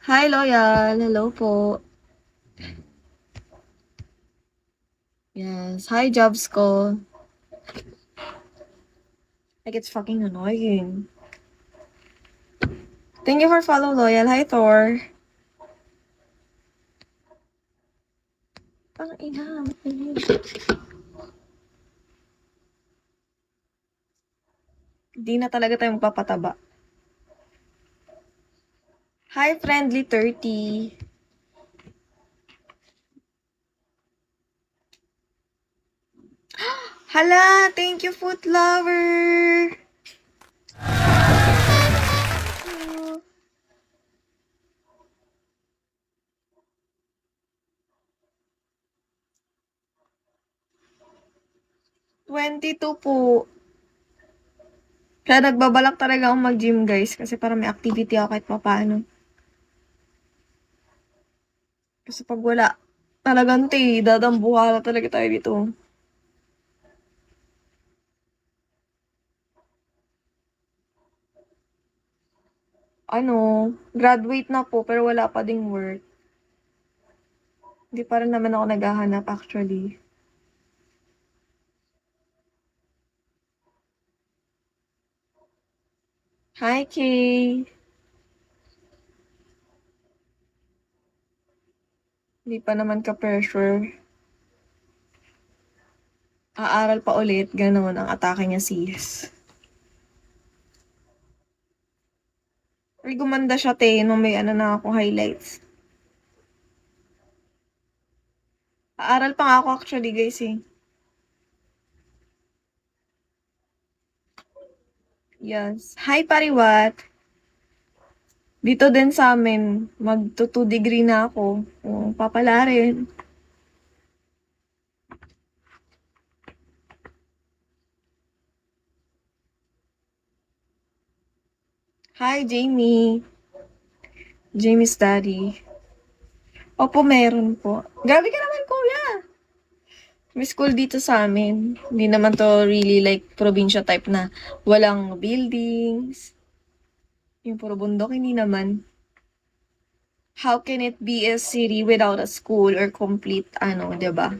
Hi, Loyal. Hello po. Yes. Hi, Jobs ko. Like, it's fucking annoying. Thank you for follow, Loyal. Hi, Thor. Pang ina. Hindi na talaga tayo magpapataba. Hi, Friendly 30. Hala! Thank you, Foot Lover! Thank you. 22 po. Kaya nagbabalak talaga akong mag-gym, guys. Kasi para may activity ako kahit papaano. Kasi pag wala, talagang dadambuhala talaga tayo dito. Ano, graduate na po, pero wala pa ding work. Hindi pa rin naman ako naghahanap actually. Hi, Kay! Hindi pa naman ka-pressure. Aaral pa ulit, gano'n ang atake niya sis. Ay, gumanda siya, te, nung may ano na ako highlights. Aaral pa nga ako actually, guys, eh. Yes. Hi, Pariwat! Dito din sa amin, magto 2 degree na ako. Papala rin. Hi, Jamie! Jamie's daddy. Opo, meron po. Grabe ka naman, kuya! May school dito sa amin. Hindi naman to really like probinsya type na walang buildings. Yung puro bundok, hindi naman. How can it be a city without a school or complete, ano, 'di ba?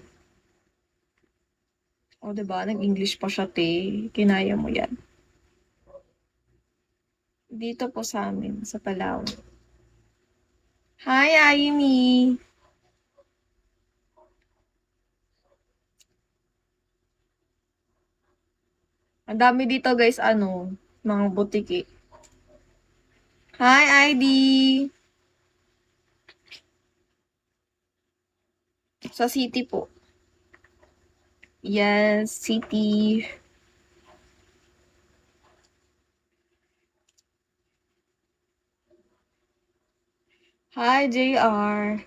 O, 'di ba? Nag-English pa siya, te. Kinaya mo yan. Dito po sa amin, sa Palawan. Hi, Amy! Ang dami dito, guys, ano, mga butiki. Hi, ID! Sa city po. Yes, city. Hi, JR.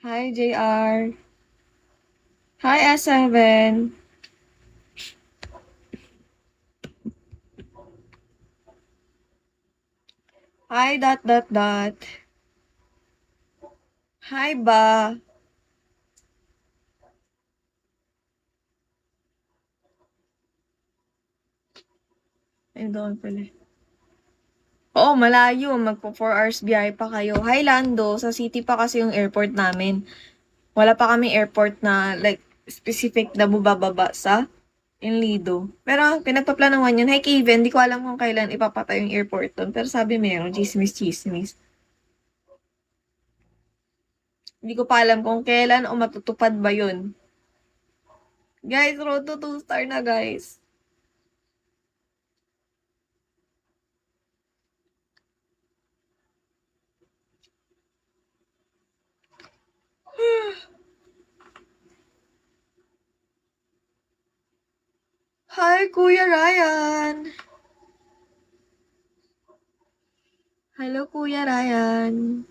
Hi, JR. Hi, S7. Hi, dot, dot, dot. Hi, ba? Ayun doon pala. Oo, malayo. Magpo 4 hours biyahe pa kayo. Hi, Lando. Sa city pa kasi yung airport namin. Wala pa kami airport na like specific na bubababa sa Enlido. Pero pinagpaplanuhan yun. Hi, Kevin. Di ko alam kung kailan ipapatay yung airport doon. Pero sabi meron. Chismis, chismis. Hindi ko pa alam kung kailan o matutupad ba yun. Guys, road to 2-star na, guys. Hi, Kuya Ryan! Hello, Kuya Ryan!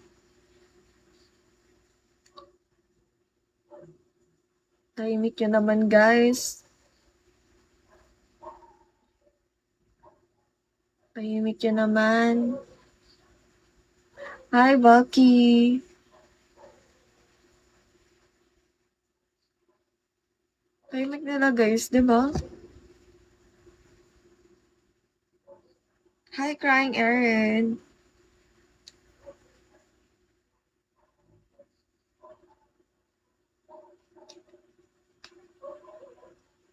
Tahimik yun naman, guys. Tahimik yun naman. Hi, Bucky! Tahimik nila, guys, di ba? Hi, Crying Erin.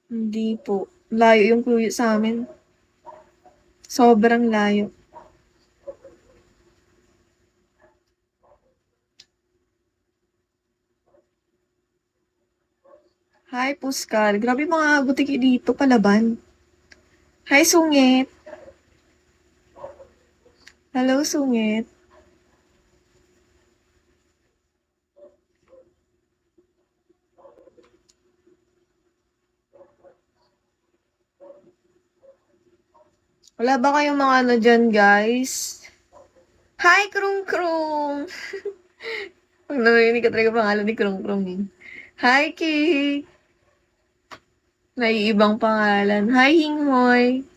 Hindi po. Layo yung kuya sa amin. Sobrang layo. Hi, Puskal. Grabe mga butiki dito, palaban. Hi, Sungit. Hello, Sungit. Wala ba kayong mga ano dyan, guys? Hi, Krung Krung! Pag narinig ka talaga pangalan ni Krung Krung eh. Hi, Kik! Naiibang pangalan. Hi, Hinghoy!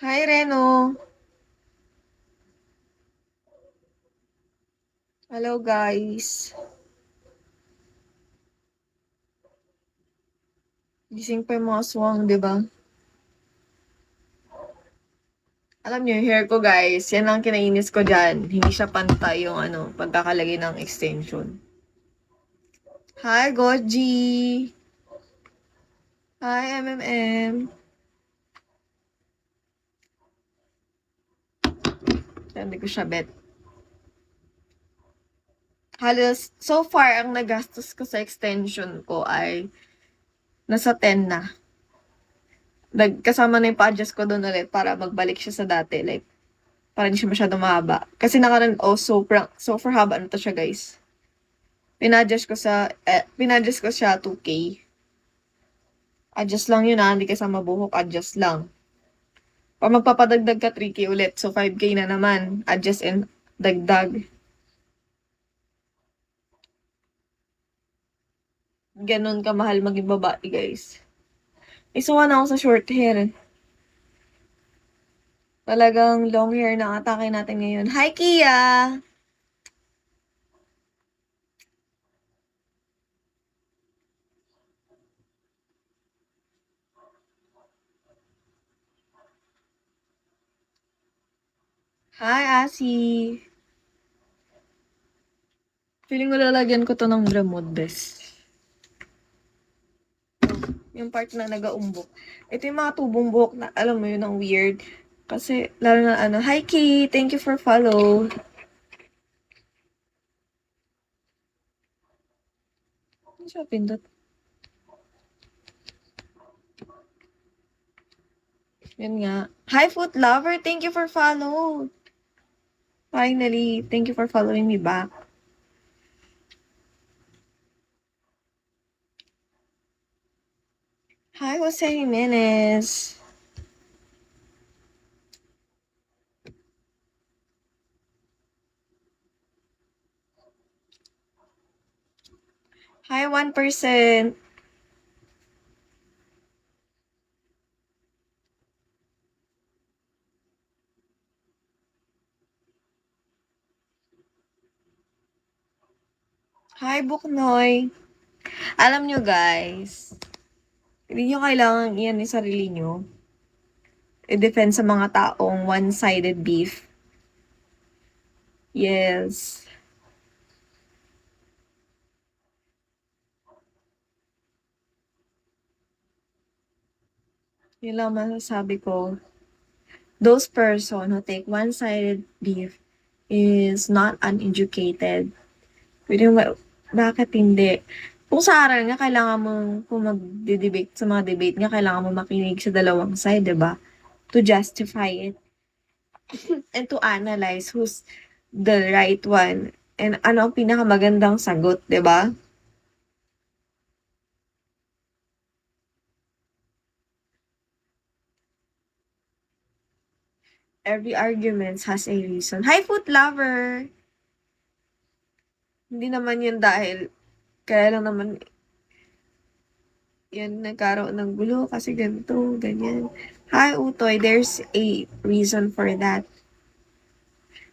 Hi, Reno! Hello, guys. Gising pa yung mga swang, di ba? Alam niyo, yung hair ko, guys, yan ang kinainis ko dyan. Hindi siya pantay yung ano, pagkakalagay ng extension. Hi, Goji! Hi, MMM! Hindi ko siya bet. Halos, so far, ang nagastos ko sa extension ko ay nasa 10 na. Kasama na yung pa-adjust ko doon ulit para magbalik siya sa dati. Like, para hindi siya masyadong mahaba. Kasi nakaroon, super haba na to siya, guys. Pinadjust ko siya 2K. Adjust lang yun hindi kasama buhok, adjust lang. Pag magpapadagdag ka 3K ulit, so 5K na naman. Adjust and dagdag. Ganon kamahal maging babae, guys. Isuwa na ako sa short hair. Talagang long hair na atake natin ngayon. Hi, Kia! Hi, Asi! Feeling ko lalagyan ko to ng Bermudes. Yung part na nag-aumbok. Ito yung mga tubong buhok na, alam mo yun, ang weird. Kasi, lalo na ano, hi Kay! Thank you for follow. Ano siya pindot? Yun nga. Hi Foot Lover! Thank you for follow. Finally, thank you for following me back. Hi Jose Jimenez! Hi 1%! Hi Buknoy! Alam nyo guys, hindi nyo kailangan iyan yung sarili nyo. I-defend sa mga taong one-sided beef. Yes. Yun lang masasabi ko. Those person who take one-sided beef is not uneducated. Pwede mo, bakit hindi? Kung sa aral nga, kailangan mo, kung mag-debate sa mga debate nga, kailangan mo makinig sa dalawang side, diba? To justify it. And to analyze who's the right one. And ano ang pinakamagandang sagot, diba? Every argument has a reason. Hi, food lover! Hindi naman yun dahil, kaya lang naman, yan, nagkaroon ng gulo kasi ganito, ganyan. Hi, Utoy, there's a reason for that.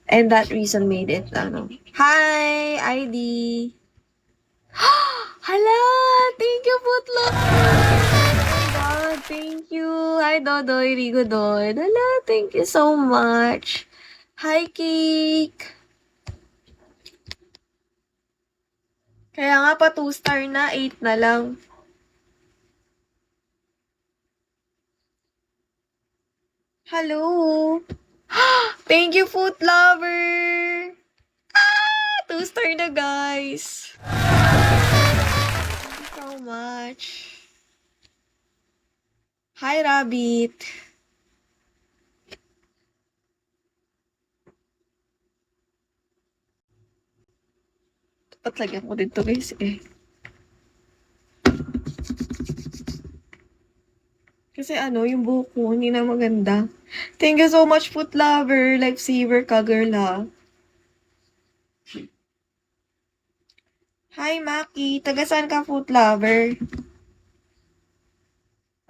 And that reason made it, ano. Hi, ID! Hala! Thank you, Putlog! Oh my God, thank you. Hi, Dodoy, Rigo Doy. Hala, thank you so much. Hi, Cake. Kaya nga pa 2-star na, 8 na lang. Hello! Thank you, Food Lover! 2-star na, guys. Thank you so much. Hi, Rabbit. Dapat lagyan ko dito, guys, eh. Kasi yung buhok ko, hindi na maganda. Thank you so much, Food Lover, Lifesaver ka, girl, ha. Hi, Maki. Taga saan ka, Food Lover?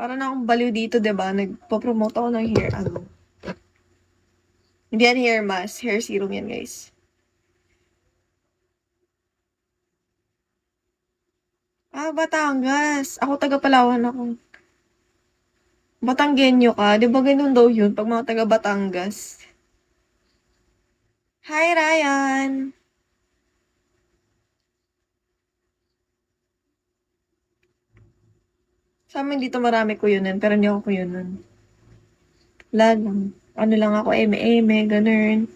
Para na akong baliw dito, diba? Nagpo-promote ako ng hair, Hindi yan hair mask. Hair serum yan, guys. Batangas. Ako taga Palawan ako. Batanggenyo ka. Di ba ganun daw yun pag mga taga Batangas? Hi, Ryan. Sa amin dito marami kuyunan, pero hindi ako kuyunan. Wala lang. Ano lang ako, eme-eme, ganun.